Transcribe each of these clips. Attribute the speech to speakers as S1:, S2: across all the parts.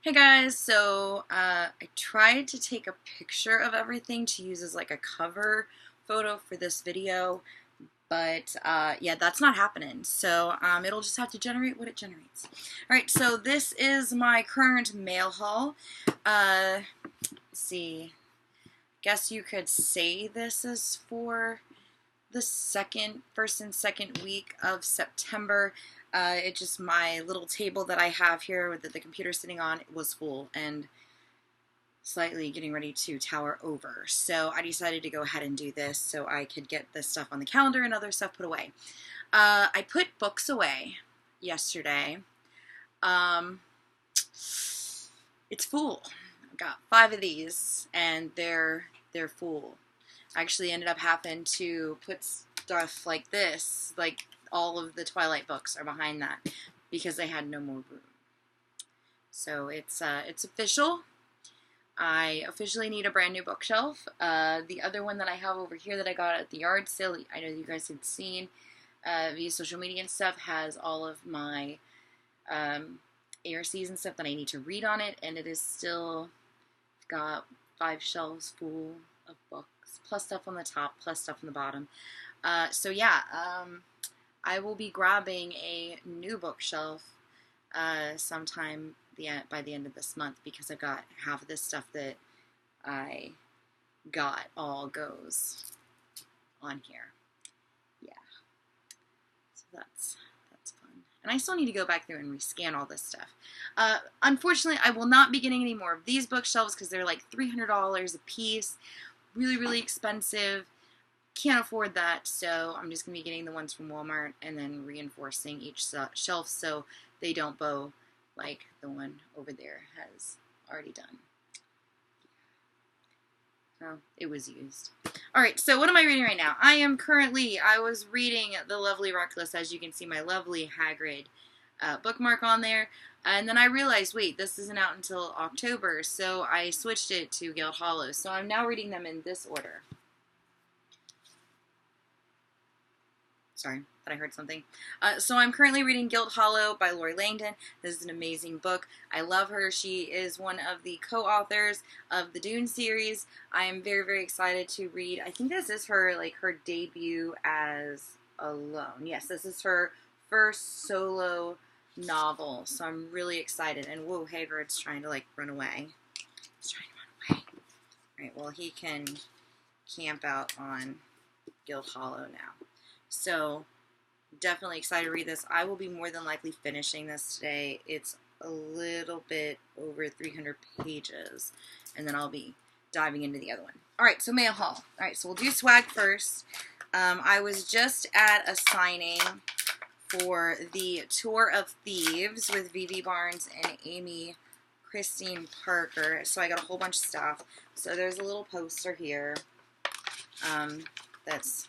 S1: Hey guys, so I tried to take a picture of everything to use as like a cover photo for this video, but yeah, that's not happening. So it'll just have to generate what it generates. All right, so this is my current mail haul. Let's see, guess you could say this is for the first and second week of September. It just, my little table that I have here that the computer's sitting on was full and slightly getting ready to tower over. So I decided to go ahead and do this so I could get this stuff on the calendar and other stuff put away. I put books away yesterday. Um, it's full. I've got 5 of these and they're full. I actually ended up having to put stuff like this, like all of the Twilight books are behind that because they had no more room. So it's official. I officially need a brand new bookshelf. The other one that I have over here that I got at the yard sale, I know you guys had seen via social media and stuff, has all of my ARCs and stuff that I need to read on it, and it is still got 5 shelves full of books, plus stuff on the top, plus stuff on the bottom. So yeah, I will be grabbing a new bookshelf sometime by the end of this month because I've got half of this stuff that I got all goes on here. Yeah, so that's fun. And I still need to go back through and rescan all this stuff. Unfortunately, I will not be getting any more of these bookshelves because they're like $300 a piece. Really, really expensive. Can't afford that, so I'm just going to be getting the ones from Walmart and then reinforcing each shelf so they don't bow like the one over there has already done. Oh, it was used. Alright, so what am I reading right now? I was reading The Lovely Reckless, as you can see my lovely Hagrid bookmark on there. And then I realized, wait, this isn't out until October, so I switched it to Guild Hollow. So I'm now reading them in this order. Sorry, thought I heard something. So I'm currently reading Guild Hollow by Lori Langdon. This is an amazing book. I love her. She is one of the co-authors of the Dune series. I am very, very excited to read. I think this is her debut as alone. Yes, this is her first solo novel. So I'm really excited. And whoa, Hagrid's trying to run away. He's trying to run away. All right, well, he can camp out on Guild Hollow now. So, definitely excited to read this. I will be more than likely finishing this today. It's a little bit over 300 pages, and then I'll be diving into the other one. Alright, so mail haul. Alright, so we'll do swag first. I was just at a signing for the Tour of Thieves with Vivi Barnes and Amy Christine Parker. So I got a whole bunch of stuff. So there's a little poster here that's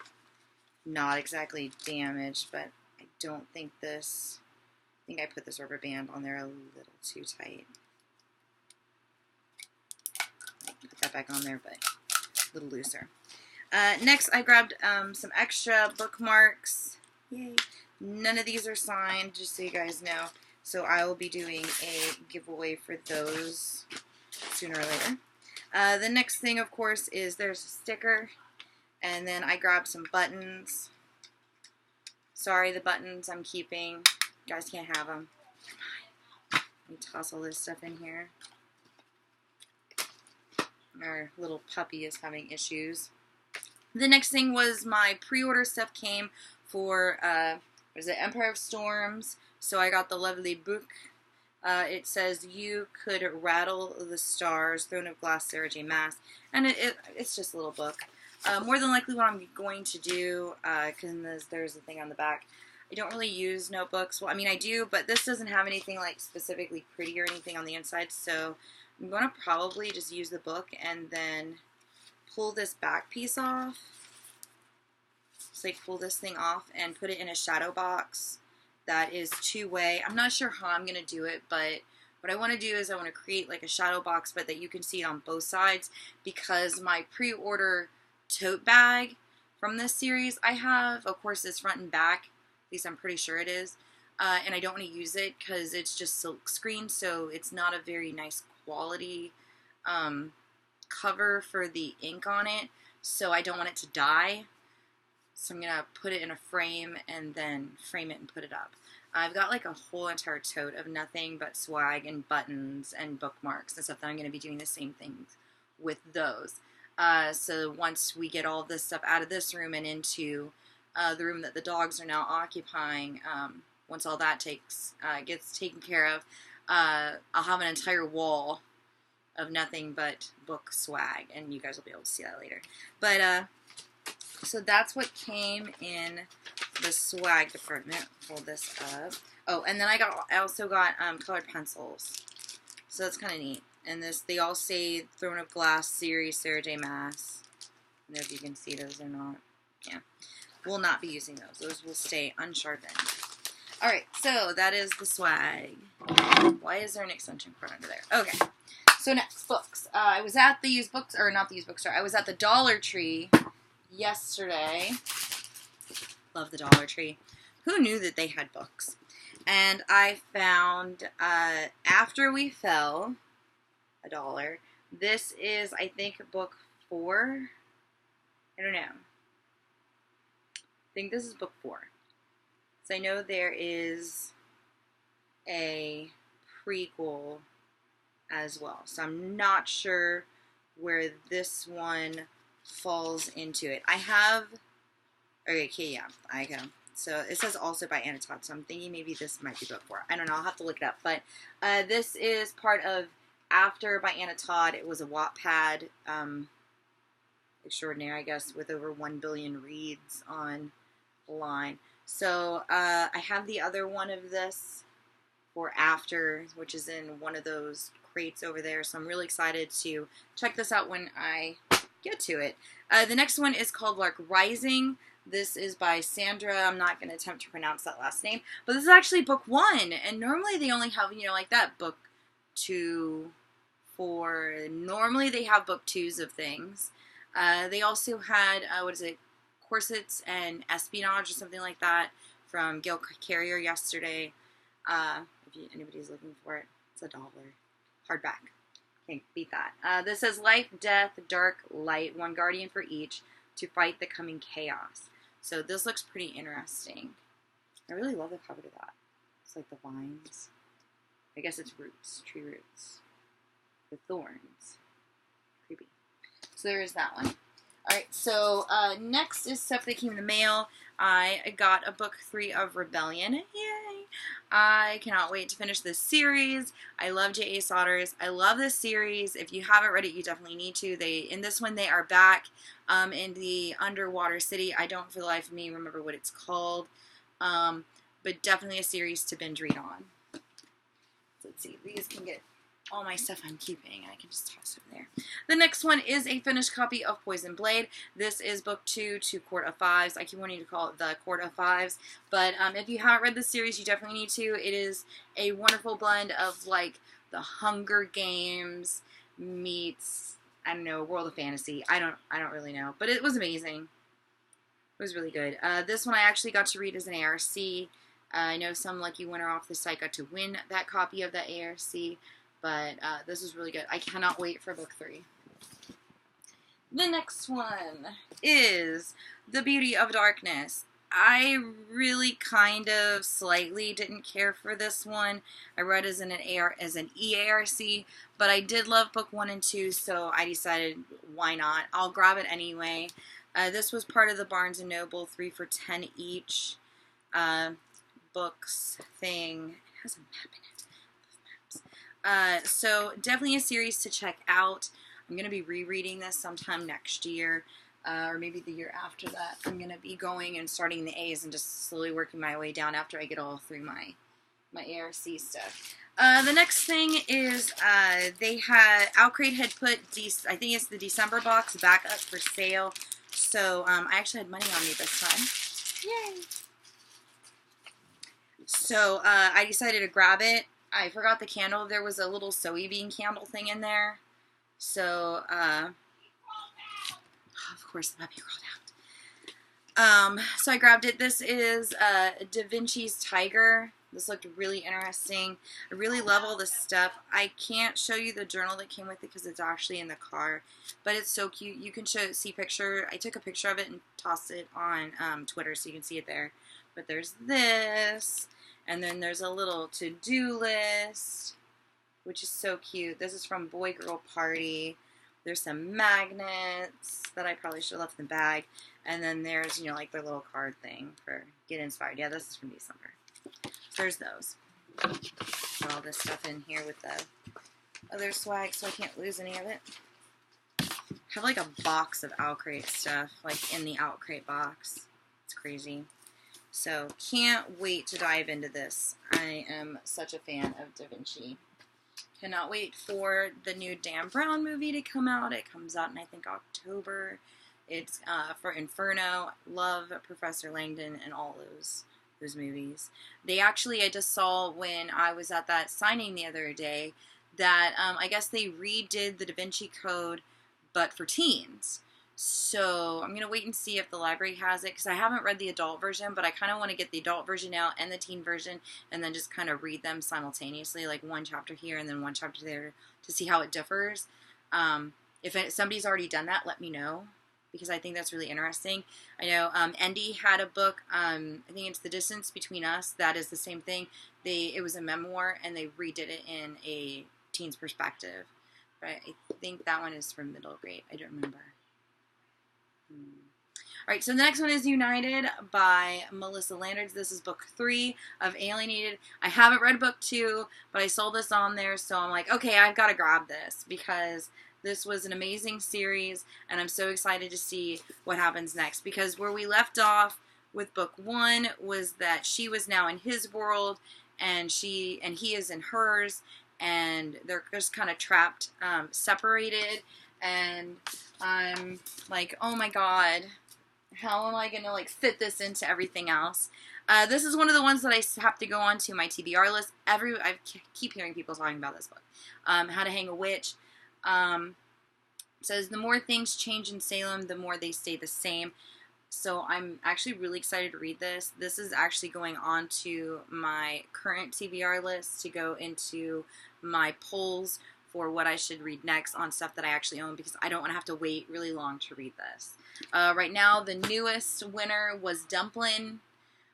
S1: not exactly damaged, but I don't think I think I put this rubber band on there a little too tight. I'll put that back on there, but a little looser. Next, I grabbed some extra bookmarks. Yay. None of these are signed, just so you guys know. So I will be doing a giveaway for those sooner or later. The next thing, of course, is there's a sticker. And then I grabbed some buttons. Sorry, the buttons I'm keeping. You guys can't have them. Let me toss all this stuff in here. Our little puppy is having issues. The next thing was my pre-order stuff came for, Empire of Storms. So I got the lovely book. It says, You Could Rattle the Stars, Throne of Glass, Sarah J. Maas. And it's just a little book. More than likely what I'm going to do, because there's a thing on the back, I don't really use notebooks. Well, I mean, I do, but this doesn't have anything specifically pretty or anything on the inside, so I'm going to probably just use the book and then pull this back piece off. Just pull this thing off and put it in a shadow box that is two-way. I'm not sure how I'm going to do it, but what I want to do is I want to create a shadow box, but that you can see it on both sides, because my pre-order tote bag from this series I have, of course, is front and back, at least I'm pretty sure it is, and I don't want to use it because it's just silkscreen, so it's not a very nice quality cover for the ink on it, so I don't want it to die. So I'm going to put it in a frame and then frame it and put it up. I've got like a whole entire tote of nothing but swag and buttons and bookmarks and stuff that I'm going to be doing the same things with those. So once we get all this stuff out of this room and into the room that the dogs are now occupying, once all that gets taken care of, I'll have an entire wall of nothing but book swag, and you guys will be able to see that later. But so that's what came in the swag department. Pull this up. Oh, and then I also got colored pencils, so that's kind of neat. And they all say Throne of Glass series, Sarah J. Maas. I don't know if you can see those or not. Yeah, we'll not be using those. Those will stay unsharpened. All right, so that is the swag. Why is there an extension cord under there? Okay. So next, books. I was at the used books, or not the used bookstore. I was at the Dollar Tree yesterday. Love the Dollar Tree. Who knew that they had books? And I found After We Fell, $1. This is, I think, book 4. I don't know. I think this is book 4. So I know there is a prequel as well. So I'm not sure where this one falls into it. I have, okay, yeah, I go. So it says also by Anna Todd, so I'm thinking maybe this might be book 4. I don't know, I'll have to look it up. But this is part of After by Anna Todd. It was a Wattpad extraordinaire, I guess, with over 1 billion reads online. So I have the other one of this for After, which is in one of those crates over there. So I'm really excited to check this out when I get to it. The next one is called Lark Rising. This is by Sandra. I'm not going to attempt to pronounce that last name, but this is actually book 1. And normally they only have, you know, like that, book 2, 4. Normally they have book 2s of things. They also had, what is it, Corsets and Espionage or something like that from Gail Carrier yesterday. If anybody's looking for it, it's $1. Hardback. Can't beat that. This says Life, Death, Dark, Light, one guardian for each to fight the coming chaos. So this looks pretty interesting. I really love the cover to that. It's like the vines. I guess it's roots, tree roots with thorns. Creepy. So there is that one. Alright, so next is stuff that came in the mail. I got a book 3 of Rebellion. Yay! I cannot wait to finish this series. I love J.A. Sodders. I love this series. If you haven't read it, you definitely need to. In this one, they are back in the underwater city. I don't, for the life of me, remember what it's called. But definitely a series to binge read on. So let's see. These can get all my stuff I'm keeping. I can just toss it there. The next one is a finished copy of Poison Blade. This is book 2 to Court of Fives. I keep wanting to call it the Court of Fives, but if you haven't read the series, you definitely need to. It is a wonderful blend of like the Hunger Games meets, I don't know, World of Fantasy. I don't really know, but it was amazing. It was really good. This one I actually got to read as an ARC. I know some lucky winner off the site got to win that copy of the ARC. But this is really good. I cannot wait for book 3. The next one is The Beauty of Darkness. I really kind of slightly didn't care for this one. I read as an EARC, but I did love book 1 and 2, so I decided why not. I'll grab it anyway. This was part of the Barnes & Noble 3 for $10 each books thing. It has a map in it. So definitely a series to check out. I'm going to be rereading this sometime next year, or maybe the year after that. I'm going to be going and starting the A's and just slowly working my way down after I get all through my ARC stuff. The next thing is they had, Outcrate had put, I think it's the December box back up for sale. So I actually had money on me this time. Yay! So I decided to grab it. I forgot the candle. There was a little soy bean candle thing in there. So, of course the puppy crawled out. So I grabbed it. This is Da Vinci's Tiger. This looked really interesting. I really love all this stuff. I can't show you the journal that came with it because it's actually in the car, but it's so cute. You can see picture. I took a picture of it and tossed it on Twitter so you can see it there. But there's this, and then there's a little to-do list, which is so cute. This is from Boy Girl Party. There's some magnets that I probably should have left in the bag. And then there's, you know, like their little card thing for get inspired. Yeah, this is from December. So there's those. Put all this stuff in here with the other swag so I can't lose any of it. I have like a box of Outcrate stuff, like in the Outcrate box. It's crazy. So can't wait to dive into this. I am such a fan of Da Vinci. Cannot wait for the new Dan Brown movie to come out. It comes out in, I think, October. It's for Inferno. Love Professor Langdon and all those movies. They actually, I just saw when I was at that signing the other day that I guess they redid the Da Vinci Code, but for teens. So I'm going to wait and see if the library has it, because I haven't read the adult version, but I kind of want to get the adult version out and the teen version, and then just kind of read them simultaneously, like one chapter here and then one chapter there, to see how it differs. If somebody's already done that, let me know, because I think that's really interesting. I know Endy had a book, I think it's The Distance Between Us, that is the same thing. It was a memoir, and they redid it in a teen's perspective. But I think that one is from middle grade. I don't remember. Alright, so the next one is United by Melissa Landers. This is book 3 of Alienated. I haven't read book 2, but I saw this on there, so I'm like, okay, I've got to grab this, because this was an amazing series, and I'm so excited to see what happens next. Because where we left off with book 1 was that she was now in his world, and he is in hers, and they're just kind of trapped, separated, and I'm like, oh my god, how am I going to, like, fit this into everything else? This is one of the ones that I have to go on to my TBR list. I keep hearing people talking about this book. How to Hang a Witch. Says, the more things change in Salem, the more they stay the same. So I'm actually really excited to read this. This is actually going on to my current TBR list to go into my polls for what I should read next on stuff that I actually own, because I don't want to have to wait really long to read this. Right now, the newest winner was Dumplin'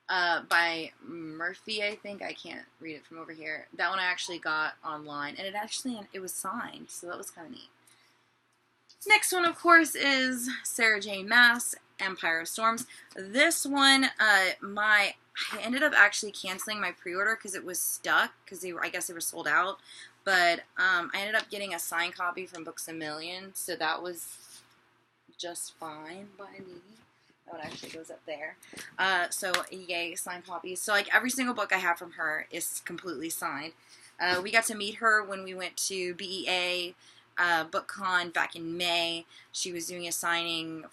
S1: by Murphy, I think. I can't read it from over here. That one I actually got online, and it was signed, so that was kind of neat. Next one, of course, is Sarah Jane Maas, Empire of Storms. This one, I ended up actually canceling my pre-order because it was stuck, because I guess they were sold out. But I ended up getting a signed copy from Books A Million, so that was just fine by me. That one actually goes up there. So yay, signed copies. So like every single book I have from her is completely signed. We got to meet her when we went to BEA BookCon back in May. She was doing a signing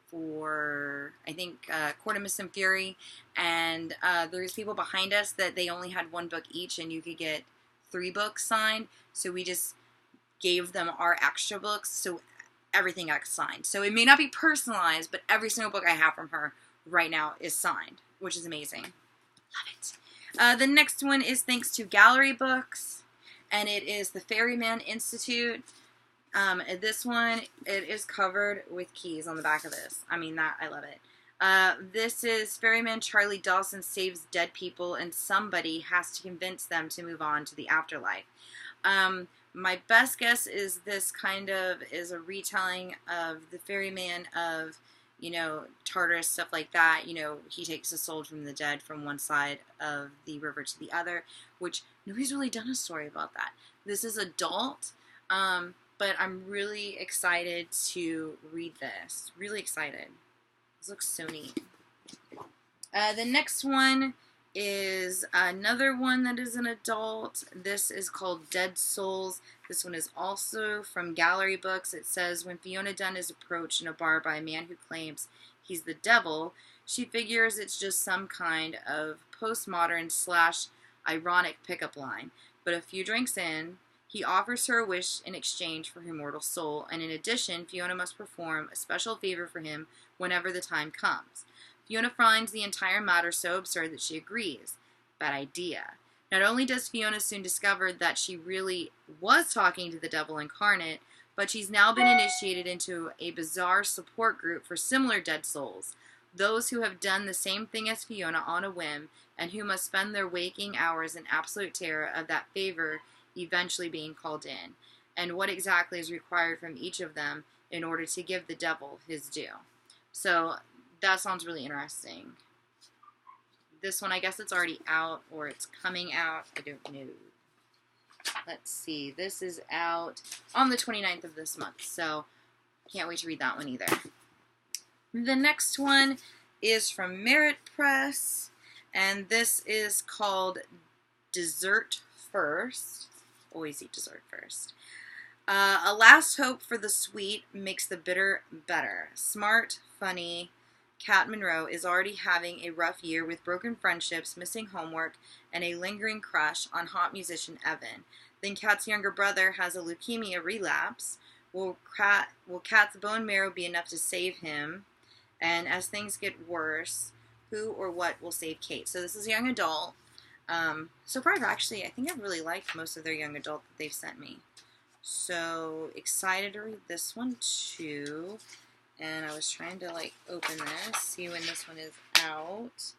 S1: for, I think, Court of Mist and Fury, and there's people behind us that they only had one book each, and you could get 3 books signed, so we just gave them our extra books, so everything got signed. So it may not be personalized, but every single book I have from her right now is signed, which is amazing. Love it. The next one is thanks to Gallery Books, and it is the Ferryman Institute. This one, it is covered with keys on the back of this. I mean, I love it. This is Ferryman Charlie Dawson saves dead people, and somebody has to convince them to move on to the afterlife. My best guess is this kind of is a retelling of the Ferryman of, you know, Tartarus, stuff like that. You know, he takes a soul from the dead from one side of the river to the other, which nobody's really done a story about that. This is adult, but I'm really excited to read this. Really excited. This looks so neat. The next one is another one that is an adult. This is called Dead Souls. This one is also from Gallery Books. It says, when Fiona Dunn is approached in a bar by a man who claims he's the devil, she figures it's just some kind of postmodern / ironic pickup line. But a few drinks in, he offers her a wish in exchange for her mortal soul, and in addition, Fiona must perform a special favor for him whenever the time comes. Fiona finds the entire matter so absurd that she agrees. Bad idea. Not only does Fiona soon discover that she really was talking to the devil incarnate, but she's now been initiated into a bizarre support group for similar dead souls, those who have done the same thing as Fiona on a whim, and who must spend their waking hours in absolute terror of that favor eventually being called in, and what exactly is required from each of them in order to give the devil his due. So that sounds really interesting. This one, I guess it's already out, or it's coming out. I don't know. Let's see. This is out on the 29th of this month, so can't wait to read that one either. The next one is from Merit Press, and this is called Dessert First. Always eat dessert first. A last hope for the sweet makes the bitter better. Smart, funny, Kat Monroe is already having a rough year with broken friendships, missing homework, and a lingering crush on hot musician Evan. Then Kat's younger brother has a leukemia relapse. Will Kat's bone marrow be enough to save him? And as things get worse, who or what will save Kate? So this is a young adult. So far, I think I've really liked most of their young adult that they've sent me. So excited to read this one too. And I was trying to open this, see when this one is out.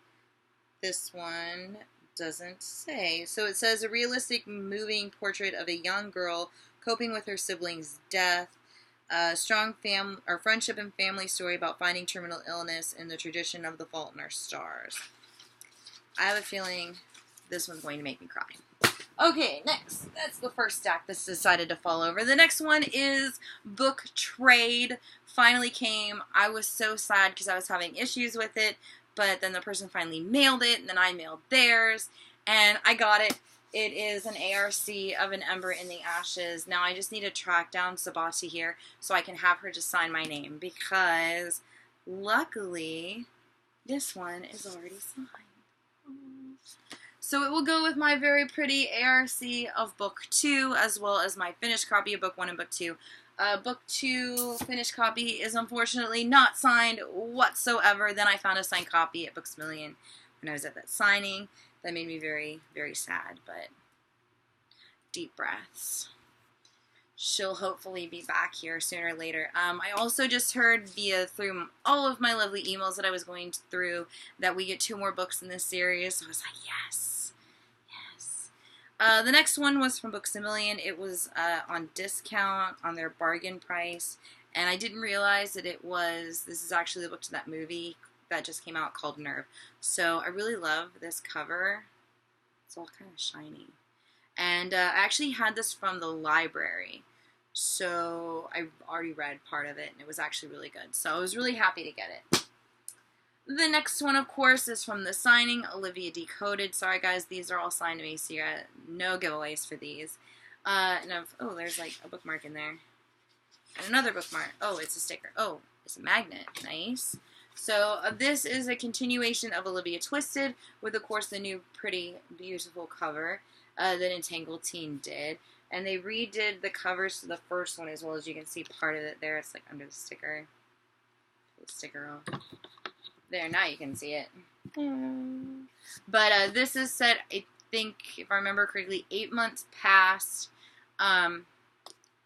S1: This one doesn't say. So it says a realistic, moving portrait of a young girl coping with her sibling's death. A strong friendship and family story about finding terminal illness in the tradition of The Fault in Our Stars. I have a feeling this one's going to make me cry. Okay, next. That's the first stack that's decided to fall over. The next one is Book Trade. Finally came. I was so sad because I was having issues with it, but then the person finally mailed it, and then I mailed theirs, and I got it. It is an ARC of An Ember in the Ashes. Now I just need to track down Sabati here so I can have her just sign my name, because luckily this one is already signed. So it will go with my very pretty ARC of Book 2, as well as my finished copy of Book 1 and Book 2. Book 2 finished copy is unfortunately not signed whatsoever. Then I found a signed copy at Books Million when I was at that signing. That made me very, very sad, but deep breaths. She'll hopefully be back here sooner or later. I also just heard through all of my lovely emails that I was going through that we get 2 more books in this series. So I was like, yes. The next one was from Books A Million. It was on discount on their bargain price, and I didn't realize that this is actually the book to that movie that just came out called Nerve. So I really love this cover. It's all kind of shiny. And I actually had this from the library, so I already read part of it, and it was actually really good. So I was really happy to get it. The next one, of course, is from the signing, Olivia Decoded. Sorry, guys, these are all signed to me, so you got no giveaways for these. There's a bookmark in there. And another bookmark. Oh, it's a sticker. Oh, it's a magnet. Nice. So this is a continuation of Olivia Twisted with, of course, the new pretty, beautiful cover that Entangled Teen did. And they redid the covers to the first one as well. As you can see part of it there. It's under the sticker. Pull the sticker off. There, now you can see it. But this is set, I think, if I remember correctly, 8 months past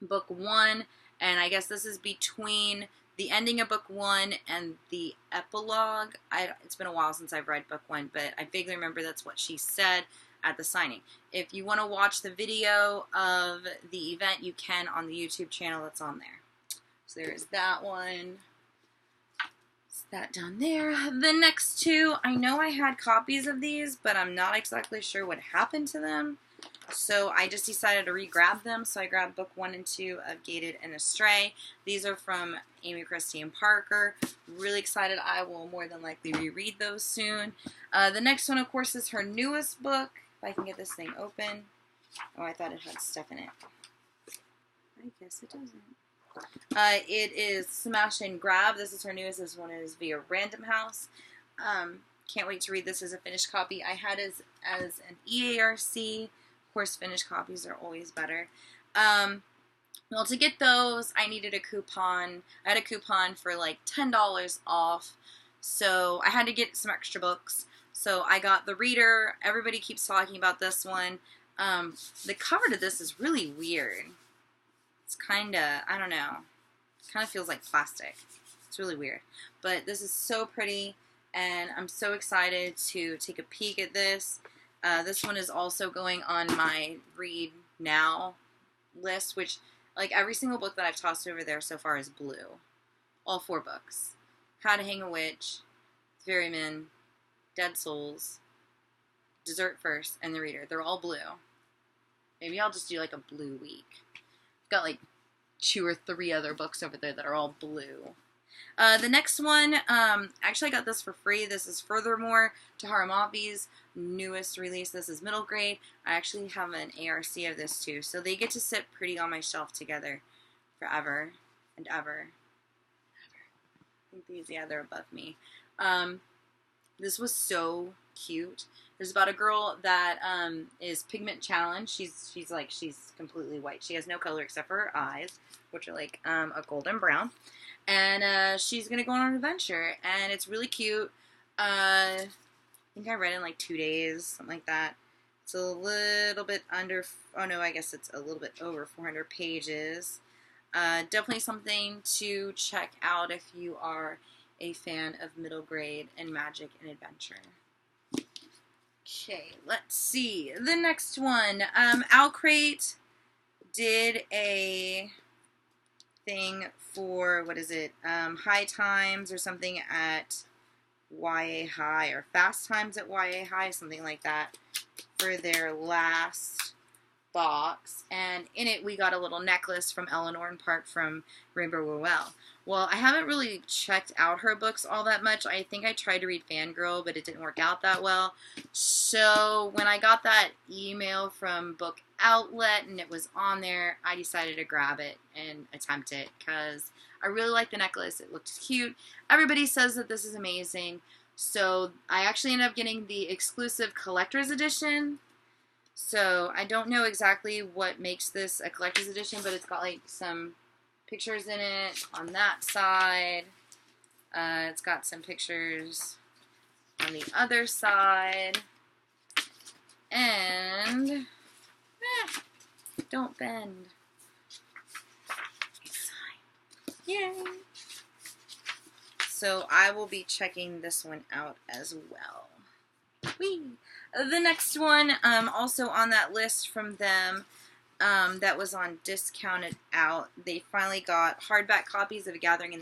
S1: Book 1. And I guess this is between the ending of Book 1 and the epilogue. It's been a while since I've read Book 1, but I vaguely remember that's what she said at the signing. If you want to watch the video of the event, you can on the YouTube channel that's on there. So there's that one. That down there. The next 2, I know I had copies of these, but I'm not exactly sure what happened to them. So I just decided to re-grab them. So I grabbed Book 1 and 2 of Gated and Astray. These are from Amy Christie and Parker. Really excited. I will more than likely reread those soon. The next one, of course, is her newest book. If I can get this thing open. Oh, I thought it had stuff in it. I guess it doesn't. It is Smash and Grab. This is her newest. This one is via Random House. Can't wait to read this as a finished copy. I had it as an EARC. Of course, finished copies are always better. Well, to get those, I needed a coupon. I had a coupon for $10 off. So I had to get some extra books. So I got The Reader. Everybody keeps talking about this one. The cover to this is really weird. It's kind of, I don't know, kind of feels like plastic. It's really weird. But this is so pretty, and I'm so excited to take a peek at this. This one is also going on my Read Now list, which, like, every single book that I've tossed over there so far is blue. All 4 books. How to Hang a Witch, Ferryman, Dead Souls, Dessert First, and The Reader. They're all blue. Maybe I'll just do, like, a blue week. I've got, like, 2 or 3 other books over there that are all blue. The next one, actually I got this for free. This is Furthermore, Tahara Mafi's newest release. This is middle grade. I actually have an ARC of this too, so they get to sit pretty on my shelf together forever and ever. I think these, yeah, they're above me. This was so cute. There's about a girl that is pigment challenged. She's completely white. She has no color except for her eyes, which are like a golden brown. And she's going to go on an adventure, and it's really cute. I think I read it in like 2 days, something like that. It's a little bit under, oh no, I guess it's a little bit over 400 pages. Definitely something to check out if you are a fan of middle grade and magic and adventure. Okay, let's see. The next one, Owlcrate did a thing for, what is it, High Times or something at YA High, or Fast Times at YA High, something like that, for their last box. And in it we got a little necklace from Eleanor and Park from Rainbow Rowell. Well, I haven't really checked out her books all that much. I think I tried to read Fangirl, but it didn't work out that well. So when I got that email from Book Outlet and it was on there, I decided to grab it and attempt it because I really like the necklace. It looked cute. Everybody says that this is amazing. So I actually ended up getting the exclusive collector's edition. So I don't know exactly what makes this a collector's edition, but it's got like some pictures in it on that side. It's got some pictures on the other side. And don't bend. Yay! So I will be checking this one out as well. Whee! The next one, also on that list from them, that was on Discounted Out. They finally got hardback copies of A Gathering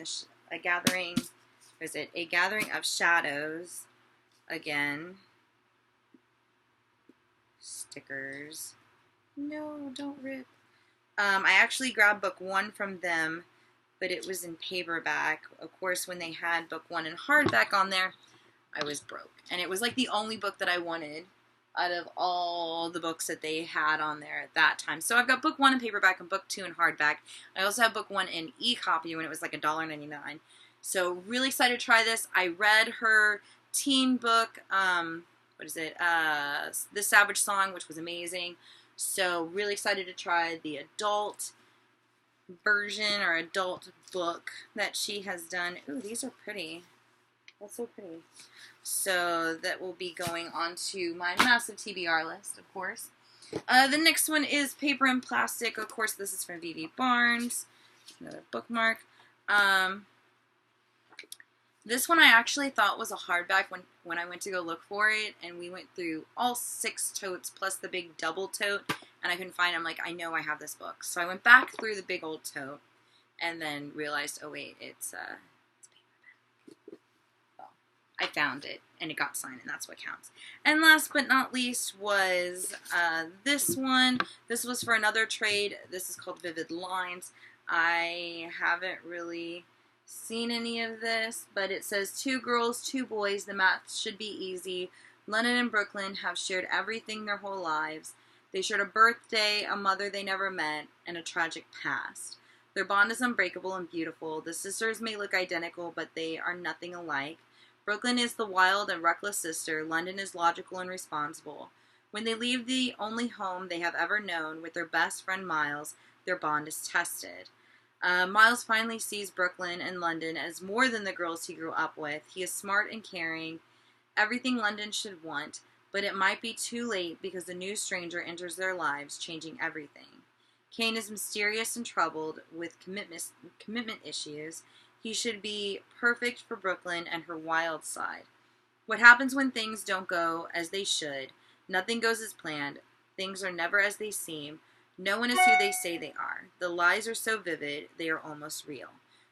S1: of Shadows. Again, stickers. No, don't rip. I actually grabbed book 1 from them, but it was in paperback. Of course, when they had book 1 in hardback on there, I was broke. And it was like the only book that I wanted out of all the books that they had on there at that time. So I've got book 1 in paperback and book 2 in hardback. I also have book 1 in e-copy when it was like $1.99. So really excited to try this. I read her teen book, The Savage Song, which was amazing. So really excited to try the adult version or adult book that she has done. Ooh, these are pretty. That's so pretty. So that will be going on to my massive TBR list, of course. The next one is Paper and Plastic. Of course, this is from V.V. Barnes. Another bookmark. This one I actually thought was a hardback when I went to go look for it, and we went through all 6 totes plus the big double tote, and I couldn't find it. I'm like, I know I have this book. So I went back through the big old tote and then realized, oh wait, it's paperback. Well, I found it, and it got signed, and that's what counts. And last but not least was this one. This was for another trade. This is called Vivid Lines. I haven't really seen any of this, but it says 2 girls, 2 boys, the math should be easy. London and Brooklyn have shared everything their whole lives. They shared a birthday, a mother they never met, and a tragic past. Their bond is unbreakable and beautiful. The sisters may look identical, but they are nothing alike. Brooklyn is the wild and reckless sister. London is logical and responsible. When they leave the only home they have ever known with their best friend Miles, their bond is tested. Miles finally sees Brooklyn and London as more than the girls he grew up with. He is smart and caring, everything London should want, but it might be too late because a new stranger enters their lives, changing everything. Kane is mysterious and troubled with commitment issues. He should be perfect for Brooklyn and her wild side. What happens when things don't go as they should? Nothing goes as planned. Things are never as they seem. No one is who they say they are. The lies are so vivid, they are almost real.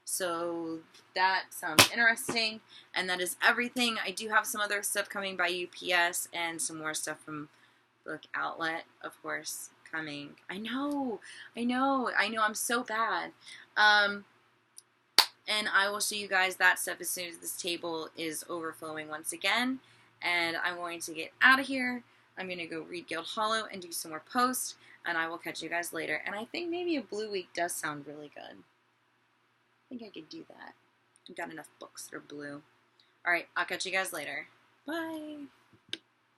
S1: So that sounds interesting, and that is everything. I do have some other stuff coming by UPS and some more stuff from Book Outlet, of course, coming. I know, I'm so bad. And I will show you guys that stuff as soon as this table is overflowing once again. And I'm going to get out of here. I'm going to go read Guild Hollow and do some more posts, and I will catch you guys later. And I think maybe a blue week does sound really good. I think I could do that. I've got enough books that are blue. Alright, I'll catch you guys later. Bye!